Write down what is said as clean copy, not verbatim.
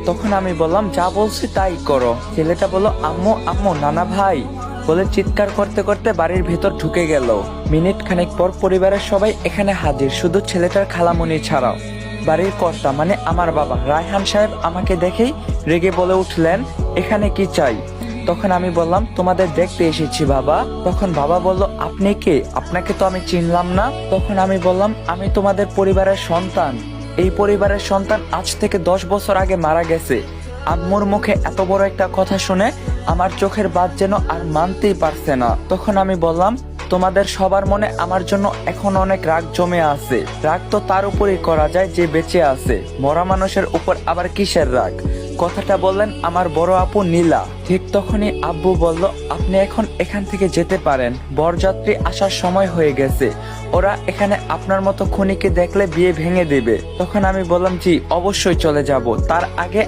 তখন আমি বললাম যা বলছি তাই করো। ছেলেটা বলল আম্মু আম্মু নানা ভাই বলে চিৎকার করতে করতে বাড়ির ভেতর ঢুকে গেল। মিনিট খানেক পর পরিবারের সবাই এখানে হাজির, শুধু ছেলেটার খালামণি ছাড়াও। বাড়ির কর্তা মানে আমার বাবা রায়হান সাহেব আমাকে দেখেই রেগে বলে উঠলেন, এখানে কি চাই? তখন আমি বললাম তোমাদের দেখতে এসেছি বাবা। তখন বাবা বলল আপনি কে? আপনাকে তো আমি চিনলাম না। তখন আমি বললাম আমি তোমাদের পরিবারের সন্তান। এই পরিবারের সন্তান আজ থেকে 10 বছর আগে মারা গেছে। আম্মুর মুখে এত বড় একটা কথা শুনে আমার চোখের বাদ যেন আর মানতেই পারছে না। তখন আমি বললাম তোমাদের সবার মনে আমার জন্য এখন অনেক রাগ জমে আছে। রাগ তো তার উপরই করা যায় যে বেঁচে আছে, মরা মানুষের উপর আবার কিসের রাগ? কথাটা বললেন আমার বড় আপু নীলা। ঠিক তখনই আব্বু বলল আপনি এখন এখান থেকে যেতে পারেন, বরযাত্রী আসার সময় হয়ে গেছে। ওরা এখানে আপনার মতো খুনিকে দেখলে বিয়ে ভেঙে দেবে। তখন আমি বললাম জি অবশ্যই চলে যাব, তার আগে